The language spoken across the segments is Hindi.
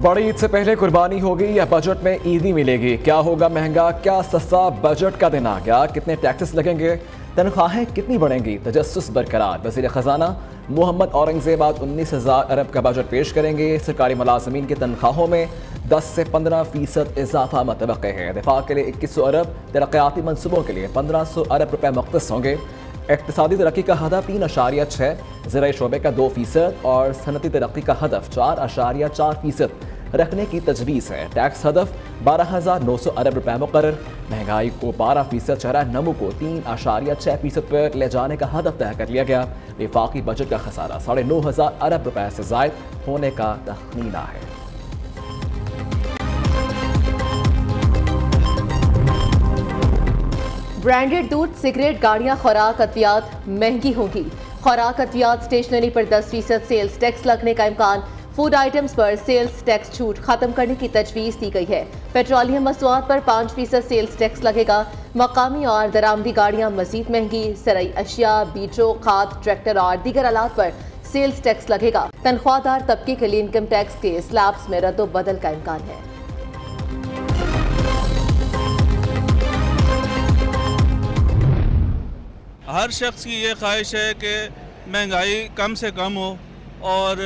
बड़ी ईद से पहले कुर्बानी होगी या बजट में ईदी मिलेगी? क्या होगा महंगा, क्या सस्ता? बजट का दिन आ गया, कितने टैक्सेस लगेंगे, तनख्वाहें कितनी बढ़ेंगी? तजस्सुस बरकरार। वज़ीर ख़जाना मोहम्मद औरंगज़ेब आज 19,000 अरब का बजट पेश करेंगे। सरकारी मुलाज़मीन की तनख्वाहों में 10 से 15% इजाफा मतवक्के है। दिफा के लिए 2100 अरब, तरक्याती मनसूबों के लिए 1500 अरब रुपये मुख्तस होंगे। इक़्तिसादी तरक्की का हदफ 3.6, ज़राई शोबे का 2% और सनती तरक्की का हदफ 4.4% रखने की तजवीज़ है। टैक्स हदफ 12,900 अरब रुपये मुकर्रर। महंगाई को 12% चरह नमू को 3.6% पर ले जाने का हदफ तय कर लिया गया। वफाकी बजट का खसारा 9,500 अरब रुपये से ज़ायद होने का तखमीना है। ब्रांडेड दूध, सिगरेट, गाड़ियां, खुराक अद्वियात महंगी होंगी। खुराक अद्वियात स्टेशनरी पर 10% सेल्स टैक्स लगने का इम्कान। फूड आइटम्स पर सेल्स टैक्स छूट खत्म करने की तजवीज़ दी गई है। पेट्रोलियम मसनूआत पर 5% सेल्स टैक्स लगेगा। मकामी और दरामदी गाड़ियां मजीद महंगी। ज़राई अशिया, बीजो, खाद, ट्रैक्टर और दीगर आलात पर सेल्स टैक्स लगेगा। तनख्वाहदार तबके के लिए इनकम टैक्स के स्लैब्स में रद्दोबदल का इम्कान है। हर शख्स की ये ख्वाहिश है कि महंगाई कम से कम हो और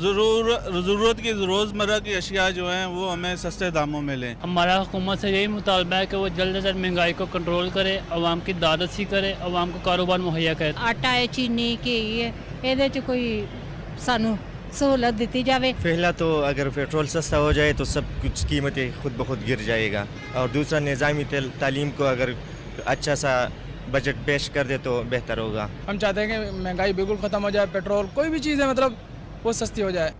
ज़रूरत की रोज़मर्रा की अशिया जो हैं वो हमें सस्ते दामों में लें। हमारा हुकूमत से यही मुतालबा है कि वो जल्द से जल्द महंगाई को कंट्रोल करे, अवाम की दादसी करे, अवाम को कारोबार मुहैया करे। आटा है, चीनी की ये कोई सानू सहूलत दी जाए। पहला तो अगर पेट्रोल सस्ता हो जाए तो सब कुछ कीमतें खुद ब खुद गिर जाएगा, और दूसरा निज़ामी तालीम को अगर अच्छा सा बजट पेश कर दे तो बेहतर होगा। हम चाहते हैं कि महंगाई बिल्कुल ख़त्म हो जाए, पेट्रोल कोई भी चीज़ है मतलब वो सस्ती हो जाए।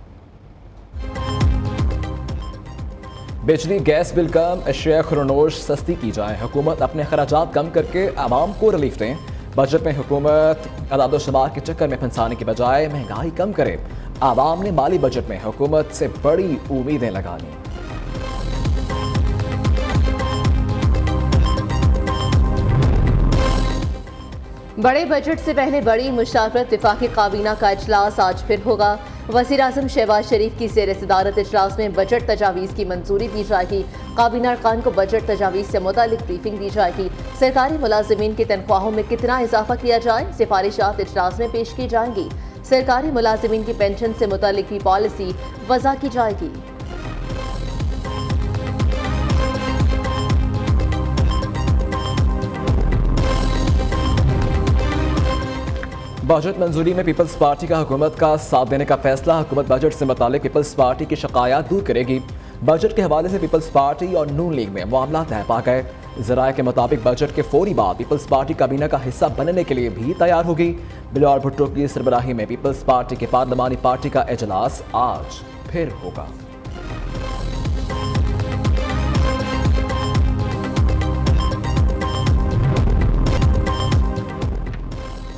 बिजली, गैस बिल कम, अशिया खुरनोश सस्ती की जाए। हुकूमत अपने खर्चात कम करके आवाम को रिलीफ दें। बजट में हुकूमत अदाद-ओ-शुमार के चक्कर में फंसाने की बजाय महंगाई कम करे। आवाम ने माली बजट में हुकूमत से बड़ी उम्मीदें लगानी। बड़े बजट से पहले बड़ी मुशावरत वफाकी काबीना का इजलास आज फिर होगा। वज़ीर आज़म शहबाज शरीफ की ज़ेर सदारत इजलास में बजट तजावीज़ की मंजूरी दी जाएगी। काबीना अरकान को बजट तजावीज़ से मुतालिक ब्रीफिंग दी जाएगी। सरकारी मुलाजिमीन की तनख्वाहों में कितना इजाफा किया जाए, सिफारिशात इजलास में पेश की जाएंगी। सरकारी मुलाजिमीन की पेंशन से मुतालिक भी पॉलिसी वज़ा की जाएगी। बजट मंजूरी में पीपल्स पार्टी का हुकूमत का साथ देने का फैसला। हुकूमत बजट से मुतालिक पीपल्स पार्टी की शिकायत दूर करेगी। बजट के हवाले से पीपल्स पार्टी और नून लीग में मामला तय पा गए। ज़राए के मुताबिक बजट के फौरी बाद पीपल्स पार्टी काबीना का हिस्सा बनने के लिए भी तैयार होगी। बिलावल भुट्टो की सरबराही में पीपल्स पार्टी के पार्लिमानी पार्टी का इजलास आज फिर होगा।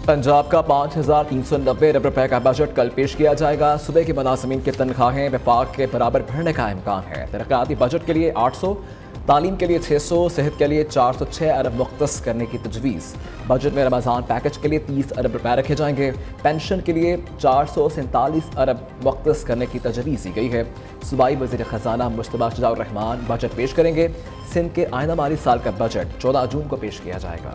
पंजाब का 5,390 अरब रुपए का बजट कल पेश किया जाएगा। सुबह के मुलाज़मीन की तनख्वाहें वफाक के बराबर बढ़ने का इम्कान है। तरक्याती बजट के लिए 800, तालीम के लिए 600, सेहत के लिए 406 अरब मुख्तस करने की तजवीज़। बजट में रमज़ान पैकेज के लिए 30 अरब रुपए रखे जाएंगे। पेंशन के लिए 447 अरब मुख्तस करने की तजवीज़ दी गई है। सूबाई वज़ीर ख़जाना मुश्तबा शुजाउर रहमान बजट पेश करेंगे। सिंध के आइंदा माली साल का बजट 14 जून को पेश किया जाएगा।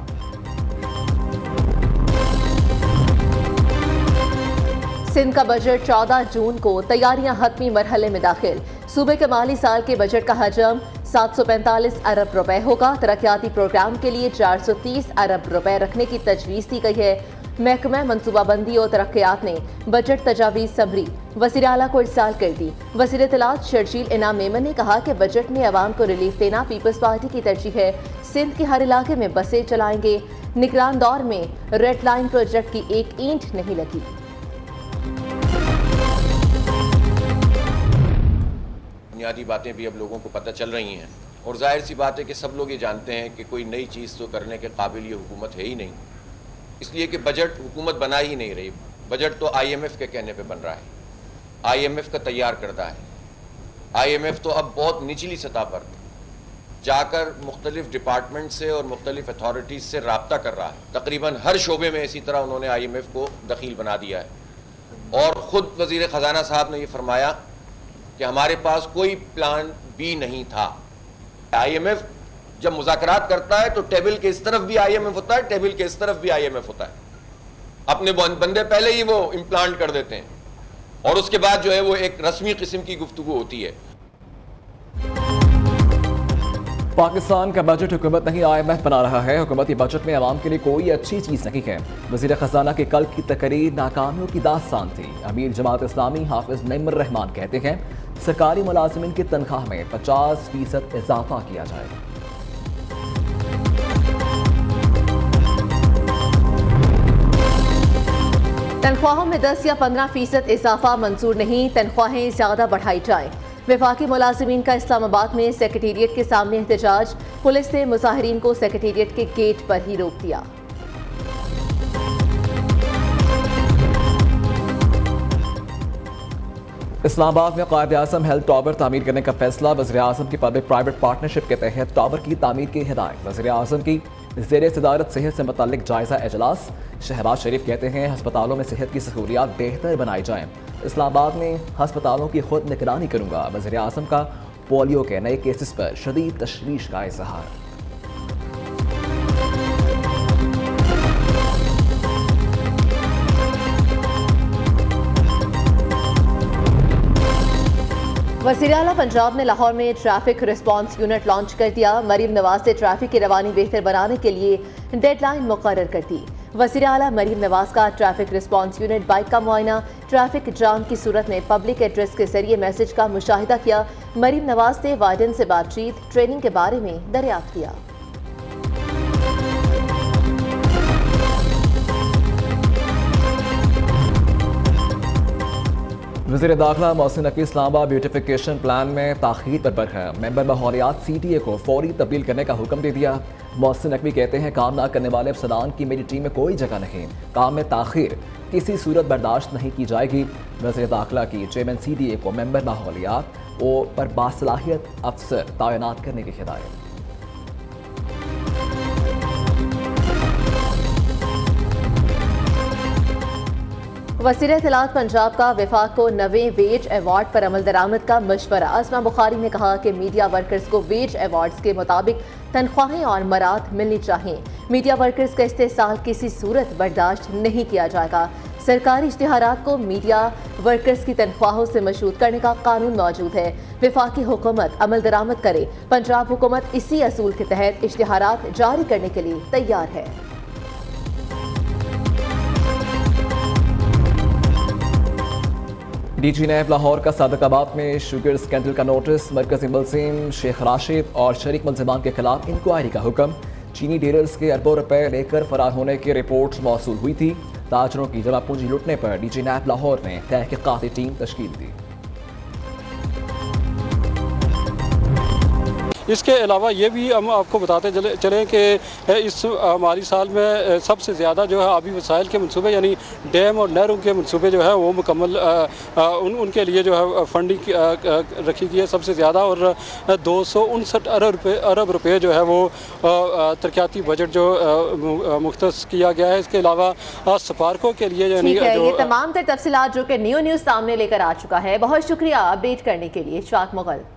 सिंध का बजट 14 जून को, तैयारियां हतमी मरहले में दाखिल। सूबे के माली साल के बजट का हजम 745 अरब रुपए होगा। तरक्याती प्रोग्राम के लिए 430 अरब रुपए रखने की तजवीज़ दी गई है। महकमा मनसूबाबंदी और तरक्यात ने बजट तजावीज़ समरी वज़ीर आला को इरसाल कर दी। वज़ीर इत्तलात शर्जील इनाम मेमन ने कहा कि बजट में अवाम को रिलीफ देना पीपल्स पार्टी की तरजीह है। सिंध के हर इलाके में बसें चलाएंगे। निगरान दौर में रेड लाइन प्रोजेक्ट की एक ईंट नहीं लगी। बुनियादी बातें भी अब लोगों को पता चल रही हैं, और जाहिर सी बात है कि सब लोग ये जानते हैं कि कोई नई चीज़ तो करने के काबिल ये हुकूमत है ही नहीं, इसलिए कि बजट हुकूमत बना ही नहीं रही। बजट तो IMF के कहने पे बन रहा है, IMF का तैयार करता है। IMF तो अब बहुत निचली सतह पर जाकर मुख्तलिफ डिपार्टमेंट से और मुख्तलिफ अथॉरिटीज़ से रब्ता कर रहा है। तकरीबन हर शोबे में इसी तरह उन्होंने IMF को दखील बना दिया है, और ख़ुद वज़ीर ख़जाना साहब ने ये फरमाया कि हमारे पास कोई प्लान बी नहीं था। IMF जब मुज़ाकरात करता है तो टेबल के इस तरफ भी IMF होता है, टेबल के इस तरफ भी IMF होता है। अपने बंदे पहले ही वो इम्प्लांट कर देते हैं और उसके बाद जो है वो एक रस्मी किस्म की गुफ्तगू होती है। पाकिस्तान का बजट हुकूमत नहीं IMF बना रहा है। हुकूमती बजट में आवाम के लिए कोई अच्छी चीज़ नहीं है। वज़ीर ख़जाना की कल की तकरीर नाकामियों की दास्तान थी। अमीर जमात इस्लामी हाफिज नईमुर रहमान कहते हैं सरकारी मुलाजिमिन की तनख्वाह में 50% इजाफा किया जाएगा। तनख्वाहों में 10 या 15% इजाफा मंजूर नहीं, तनख्वाहें ज़्यादा बढ़ाई जाएं। वफाकी मुलाजिमीन का इस्लामाबाद में सेक्रेटेरिएट के सामने एहतजाज, पुलिस ने मुजाहिरीन को सेक्रेटेरिएट के गेट पर ही रोक दिया। इस्लामाबाद में कायद-ए-आज़म हेल्थ टावर तामीर करने का फैसला। वज़ीर-ए-आज़म की पब्लिक प्राइवेट पार्टनरशिप के तहत टावर की तामीर की हिदायत। वज़ीर-ए-आज़म की ज़ेरे सदारत सेहत से मुताल्लिक जायज़ा इजलास। शहबाज शरीफ कहते हैं हस्पतालों में सेहत की सहूलियात बेहतर बनाई जाएँ। इस्लामाबाद में हस्पतालों की खुद निगरानी करूँगा। वज़ीर-ए-आज़म का पोलियो के नए केसेस पर शदीद तशवीश का इज़हार। वज़ीर आला पंजाब ने लाहौर में ट्रैफिक रिस्पांस यूनिट लॉन्च कर दिया। मरीम नवाज ने ट्रैफिक की रवानी बेहतर बनाने के लिए डेडलाइन मुकर्रर कर दी। वज़ीर आला मरीम नवाज का ट्रैफिक रिस्पांस यूनिट बाइक का मुआयना, ट्रैफिक जाम की सूरत में पब्लिक एड्रेस के जरिए मैसेज का मुशाहिदा किया। मरीम नवाज ने वार्डन से बातचीत, ट्रेनिंग के बारे में दरियाफ्त किया। वज़ीर दाखिला मोहसिन नकवी इस्लामाबाद ब्यूटिफिकेशन प्लान में ताख़ीर पर बरखा। मेंबर माहौलियात CTA को फौरी तब्दील करने का हुक्म दे दिया। मोहसिन नकवी कहते हैं काम ना करने वाले अफसरान की मेरी टीम में कोई जगह नहीं, काम में ताख़ीर किसी सूरत बर्दाश्त नहीं की जाएगी। वज़ीर दाखिला की चेयरमैन CTA को मेंबर माहौलियात पर बासलाहियत अफसर तैनात करने की हिदायत। वज़ीर इत्तलात पंजाब का वफाक को नवे वेज अवार्ड पर अमल दरामद का मशवरा। असमा बुखारी ने कहा कि मीडिया वर्कर्स को वेज अवार्ड्स के मुताबिक तनख्वाहें और मराद मिलनी चाहिए। मीडिया वर्कर्स का इस्तेहसाल किसी सूरत बर्दाश्त नहीं किया जाएगा। सरकारी इश्तिहारात को मीडिया वर्कर्स की तनख्वाहों से मशरूत करने का कानून मौजूद है। वफाकी हुकूमत अमल दरामद करे। पंजाब हुकूमत इसी असूल के तहत इश्तिहारात जारी करने के लिए तैयार है। DG नैब लाहौर का सादकाबाद में शुगर स्कैंडल का नोटिस। मरकजी मुलजिम शेख राशिद और शरीक मुलजिमान के खिलाफ इंक्वायरी का हुक्म। चीनी डीलर्स के अरबों रुपए लेकर फरार होने की रिपोर्ट मौसूल हुई थी। ताजरों की जमा पूंजी लुटने पर DG नैब लाहौर ने तहकीकाती टीम तश्कील दी। इसके अलावा ये भी हम आपको बताते चलें कि इस हमारी साल में सबसे ज़्यादा जो है आबी वसाइल के मनसूबे यानी डैम और नहरों के मनसूबे जो है वो मुकम्मल उनके लिए जो है फंडिंग रखी गई है सबसे ज़्यादा, और 259 अरब रुपये जो है वो तरक्याती बजट जो मुख्तस किया गया है। इसके अलावा स्पार्को के लिए यानी ये तमाम तर तफसीलात जो कि न्यूज़ सामने लेकर आ चुका है। बहुत शुक्रिया अपडेट करने के लिए इशफाक मुगल।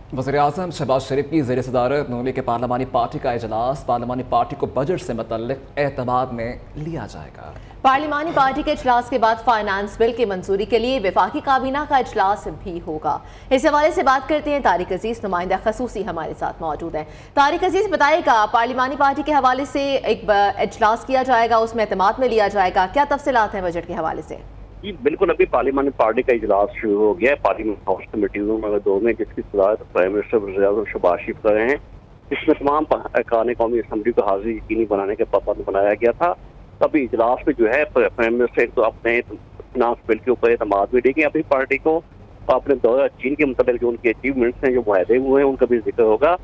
वज़ीर-ए-आज़म शहबाज शरीफ की ज़ेर सदारत नून लीग के पार्लिमानी पार्टी का इजलास। पार्लिमानी पार्टी को बजट से मुतल्लिक़ एतमाद में लिया जाएगा। पार्लिमानी पार्टी के इजलास के बाद फाइनेंस बिल की मंजूरी के लिए वफाकी काबीना का इजलास भी होगा। इस हवाले से बात करते हैं तारिक अजीज, नुमाइंदा खसूसी हमारे साथ मौजूद हैं। तारिक अजीज बताएगा, पार्लिमानी पार्टी के हवाले से एक इजलास किया जाएगा, उसमें एतमाद में लिया जाएगा, क्या तफसीलात हैं बजट के हवाले से? जी बिल्कुल, अभी पार्लियामेंट पार्टी का इजलास शुरू हो गया है। Parliament house committee room number 2 में, जिसकी सदारत प्राइम मिनिस्टर वज़ीर-ए-आज़म शहबाज शरीफ कर रहे हैं। इसमें तमाम अरकान कौमी असम्बली को हाजिरी यकीनी बनाने का पाबंद बनाया गया था। तभी इजलास में जो है प्राइम मिनिस्टर तो अपने फिनांस बिल के ऊपर एतमाद भी देंगे अपनी पार्टी को, अपने दौरा चीन के मतलब जो उनके अचीवमेंट्स हैं, जो मुआहदे हुए हैं, उनका भी जिक्र होगा।